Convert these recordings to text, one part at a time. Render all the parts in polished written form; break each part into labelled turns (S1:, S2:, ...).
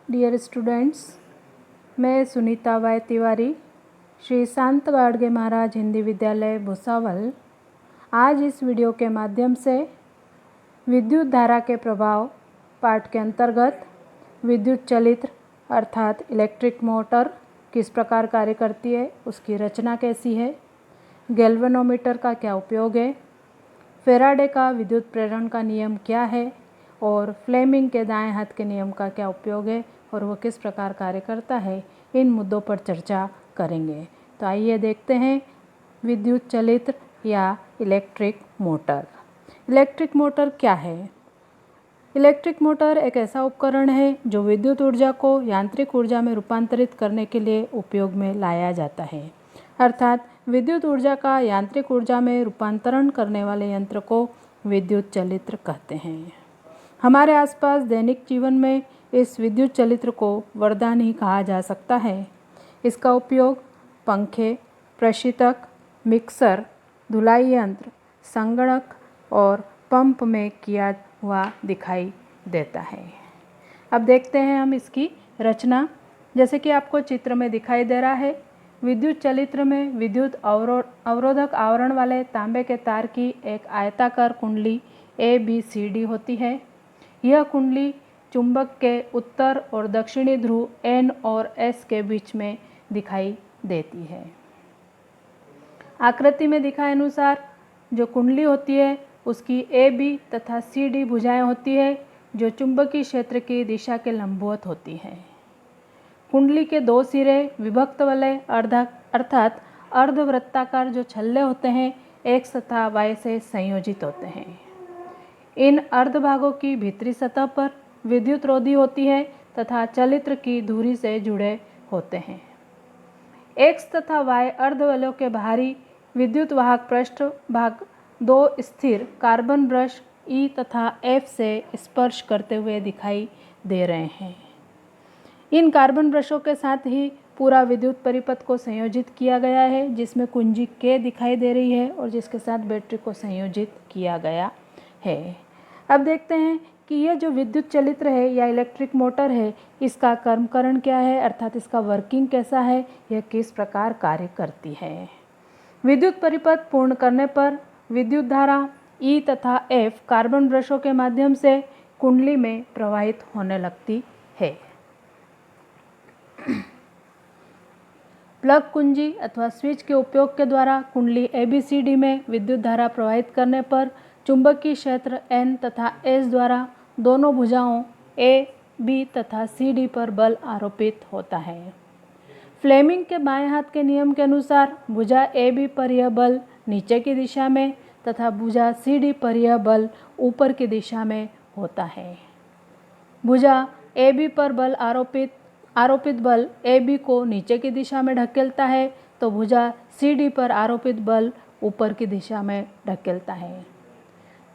S1: Dear students, मैं Sunita Y Tiwari, Shri शांत गाडगे महाराज हिंदी विद्यालय भुसावल, आज इस वीडियो के माध्यम से विद्युत धारा के प्रभाव पाठ के अंतर्गत विद्युत चलित्र अर्थात इलेक्ट्रिक मोटर किस प्रकार कार्य करती है, उसकी रचना कैसी है, गैल्वेनोमीटर का क्या उपयोग है, फेराडे का विद्युत प्रेरण का नियम क्या है और फ्लेमिंग के दाएं हाथ के नियम का क्या उपयोग है और वह किस प्रकार कार्य करता है, इन मुद्दों पर चर्चा करेंगे। तो आइए देखते हैं विद्युत चलित्र या इलेक्ट्रिक मोटर। इलेक्ट्रिक मोटर क्या है? इलेक्ट्रिक मोटर एक ऐसा उपकरण है जो विद्युत ऊर्जा को यांत्रिक ऊर्जा में रूपांतरित करने के लिए उपयोग में लाया जाता है। अर्थात विद्युत ऊर्जा का यांत्रिक ऊर्जा में रूपांतरण करने वाले यंत्र को विद्युत चलित्र कहते हैं। हमारे आसपास दैनिक जीवन में इस विद्युत चलित्र को वरदान ही कहा जा सकता है। इसका उपयोग पंखे, प्रशीतक, मिक्सर, धुलाई यंत्र, संगणक और पंप में किया हुआ दिखाई देता है। अब देखते हैं हम इसकी रचना। जैसे कि आपको चित्र में दिखाई दे रहा है, विद्युत चलित्र में विद्युत अवरोधक आवरण वाले तांबे के तार की एक आयताकार कुंडली ABCD होती है। यह कुंडली चुंबक के उत्तर और दक्षिणी ध्रुव N और S के बीच में दिखाई देती है। आकृति में दिखाए अनुसार जो कुंडली होती है उसकी AB तथा CD भुजाएं होती है जो चुंबकीय क्षेत्र की दिशा के लंबवत होती है। कुंडली के दो सिरे विभक्त वलय अर्थात अर्धवृत्ताकार जो छल्ले होते हैं X तथा Y से संयोजित होते हैं। इन अर्धभागों की भीतरी सतह पर विद्युत रोधी होती है तथा चलित्र की धुरी से जुड़े होते हैं। X तथा Y अर्धवलयों के बाहरी विद्युत वाहक पृष्ठ भाग दो स्थिर कार्बन ब्रश E तथा F से स्पर्श करते हुए दिखाई दे रहे हैं। इन कार्बन ब्रशों के साथ ही पूरा विद्युत परिपथ को संयोजित किया गया है, जिसमें कुंजी K दिखाई दे रही है और जिसके साथ बैटरी को संयोजित किया गया है। अब देखते हैं कि यह जो विद्युत चलित्र है या इलेक्ट्रिक मोटर है, इसका कर्मकरण क्या है, अर्थात इसका वर्किंग कैसा है, यह किस प्रकार कार्य करती है। विद्युत परिपथ पूर्ण करने पर विद्युत धारा E तथा F कार्बन ब्रशों के माध्यम से कुंडली में प्रवाहित होने लगती है। प्लग कुंजी अथवा स्विच के उपयोग के द्वारा कुंडली ABCD में विद्युत धारा प्रवाहित करने पर चुंबकीय क्षेत्र N तथा S द्वारा दोनों भुजाओं A, B तथा CD पर बल आरोपित होता है। फ्लेमिंग के बाएं हाथ के नियम के अनुसार भुजा AB पर यह बल नीचे की दिशा में तथा भुजा CD पर यह बल ऊपर की दिशा में होता है। भुजा AB पर बल आरोपित बल AB को नीचे की दिशा में ढकेलता है, तो भुजा CD पर आरोपित बल ऊपर की दिशा में ढकेलता है।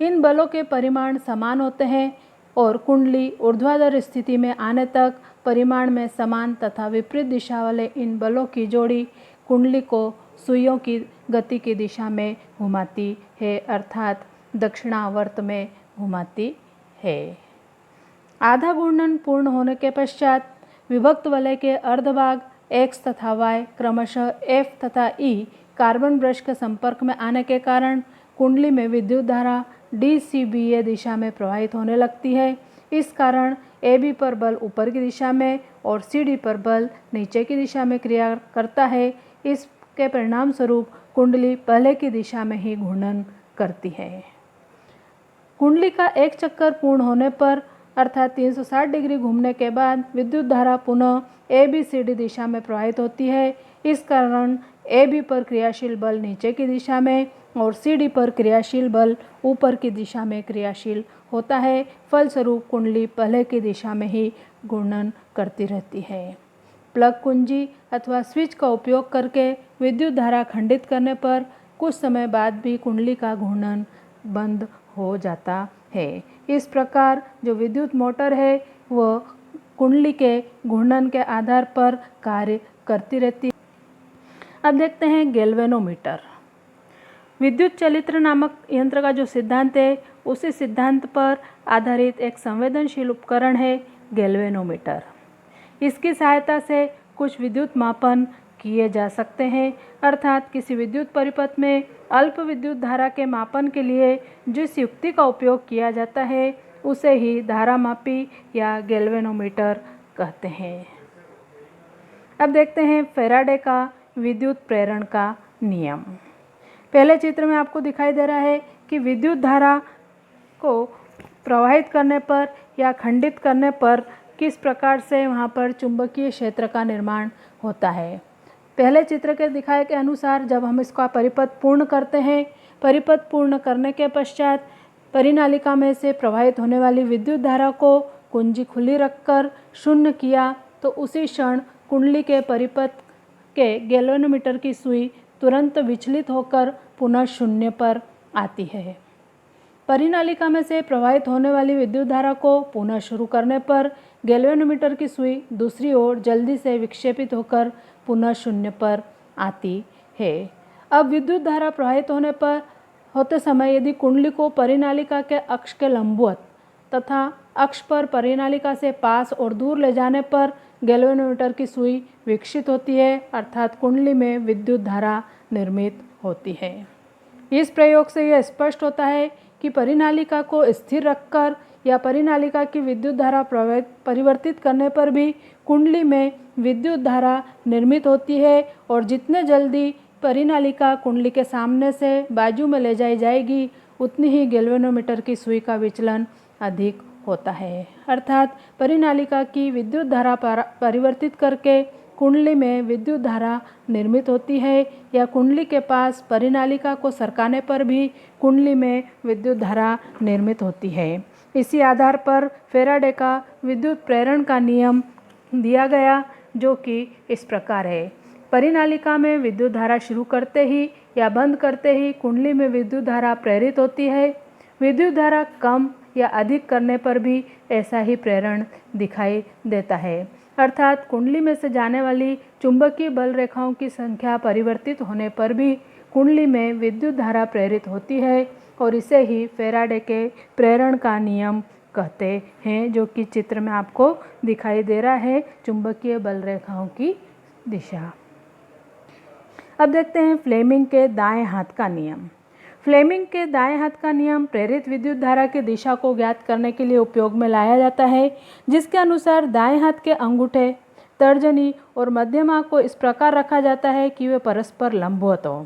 S1: इन बलों के परिमाण समान होते हैं और कुंडली ऊर्ध्वाधर स्थिति में आने तक परिमाण में समान तथा विपरीत दिशा वाले इन बलों की जोड़ी कुंडली को सुइयों की गति की दिशा में घुमाती है, अर्थात दक्षिणावर्त में घुमाती है। आधा घूर्णन पूर्ण होने के पश्चात विभक्त वलय के अर्धभाग X तथा Y क्रमशः F तथा E कार्बन ब्रश के संपर्क में आने के कारण कुंडली में विद्युत धारा DCBA दिशा में प्रवाहित होने लगती है। इस कारण AB पर बल ऊपर की दिशा में और CD पर बल नीचे की दिशा में क्रिया करता है। इसके परिणाम स्वरूप कुंडली पहले की दिशा में ही घूर्णन करती है। कुंडली का एक चक्कर पूर्ण होने पर अर्थात 360 डिग्री घूमने के बाद विद्युत धारा पुनः ABCD दिशा में प्रवाहित होती है। इस कारण AB पर क्रियाशील बल नीचे की दिशा में और CD पर क्रियाशील बल ऊपर की दिशा में क्रियाशील होता है। फलस्वरूप कुंडली पहले की दिशा में ही घूर्णन करती रहती है। प्लग कुंजी अथवा स्विच का उपयोग करके विद्युत धारा खंडित करने पर कुछ समय बाद भी कुंडली का घूर्णन बंद हो जाता है। इस प्रकार जो विद्युत मोटर है वह कुंडली के घूर्णन के आधार पर कार्य करती रहती है। अब देखते हैं गैल्वेनोमीटर। विद्युत चलित्र नामक यंत्र का जो सिद्धांत है, उसी सिद्धांत पर आधारित एक संवेदनशील उपकरण है गैल्वेनोमीटर। इसकी सहायता से कुछ विद्युत मापन किए जा सकते हैं, अर्थात किसी विद्युत परिपथ में अल्प विद्युत धारा के मापन के लिए जिस युक्ति का उपयोग किया जाता है उसे ही धारामापी या गैल्वेनोमीटर कहते हैं। अब देखते हैं फैराडे का विद्युत प्रेरण का नियम। पहले चित्र में आपको दिखाई दे रहा है कि विद्युत धारा को प्रवाहित करने पर या खंडित करने पर किस प्रकार से वहाँ पर चुंबकीय क्षेत्र का निर्माण होता है। पहले चित्र के दिखाए के अनुसार जब हम इसका परिपथ पूर्ण करते हैं, परिपथ पूर्ण करने के पश्चात परिनालिका में से प्रवाहित होने वाली विद्युत धारा को कुंजी खुली रखकर शून्य किया तो उसी क्षण कुंडली के परिपथ के गैल्वेनोमीटर की सुई तुरंत विचलित होकर पुनः शून्य पर आती है। परिनालिका में से प्रवाहित होने वाली विद्युत धारा को पुनः शुरू करने पर गैल्वेनोमीटर की सुई दूसरी ओर जल्दी से विक्षेपित होकर पुनः शून्य पर आती है। अब विद्युत धारा प्रवाहित होते समय यदि कुंडली को परिनालिका के अक्ष के लंबवत तथा अक्ष पर परिनालिका से पास और दूर ले जाने पर गैल्वेनोमीटर की सुई विकसित होती है, अर्थात कुंडली में विद्युत धारा निर्मित होती है। इस प्रयोग से यह स्पष्ट होता है कि परिनालिका को स्थिर रखकर या परिनालिका की विद्युत धारा परिवर्तित करने पर भी कुंडली में विद्युत धारा निर्मित होती है और जितने जल्दी परिनालिका कुंडली के सामने से बाजू में ले जाई जाएगी उतनी ही गैल्वेनोमीटर की सुई का विचलन अधिक होता है, अर्थात परिनालिका की विद्युत धारा परिवर्तित करके कुंडली में विद्युत धारा निर्मित होती है या कुंडली के पास परिनालिका को सरकाने पर भी कुंडली में विद्युत धारा निर्मित होती है। इसी आधार पर फैराडे का विद्युत प्रेरण का नियम दिया गया, जो कि इस प्रकार है। परिनालिका में विद्युत धारा शुरू करते ही या बंद करते ही कुंडली में विद्युत धारा प्रेरित होती है। विद्युत धारा कम या अधिक करने पर भी ऐसा ही प्रेरण दिखाई देता है, अर्थात कुंडली में से जाने वाली चुंबकीय बल रेखाओं की संख्या परिवर्तित होने पर भी कुंडली में विद्युत धारा प्रेरित होती है और इसे ही फैराडे के प्रेरण का नियम कहते हैं, जो कि चित्र में आपको दिखाई दे रहा है, चुंबकीय बल रेखाओं की दिशा। अब देखते हैं फ्लेमिंग के दाएं हाथ का नियम। फ्लेमिंग के दाएं हाथ का नियम प्रेरित विद्युत धारा की दिशा को ज्ञात करने के लिए उपयोग में लाया जाता है, जिसके अनुसार दाएं हाथ के अंगूठे, तर्जनी और मध्यमा को इस प्रकार रखा जाता है कि वे परस्पर लंबवत हों।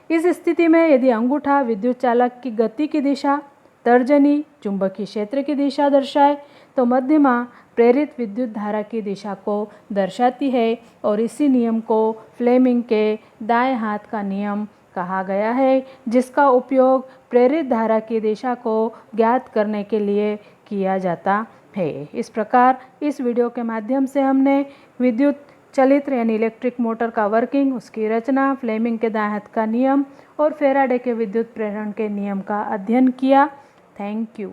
S1: इस स्थिति में यदि अंगूठा विद्युत चालक की गति की दिशा, तर्जनी चुंबकीय क्षेत्र की दिशा दर्शाए तो मध्यमा प्रेरित विद्युत धारा की दिशा को दर्शाती है और इसी नियम को फ्लेमिंग के दाएं हाथ का नियम कहा गया है, जिसका उपयोग प्रेरित धारा की दिशा को ज्ञात करने के लिए किया जाता है। इस प्रकार इस वीडियो के माध्यम से हमने विद्युत चलित यानी इलेक्ट्रिक मोटर का वर्किंग, उसकी रचना, फ्लेमिंग के दाएं हाथ का नियम और फैराडे के विद्युत प्रेरण के नियम का अध्ययन किया। Thank you.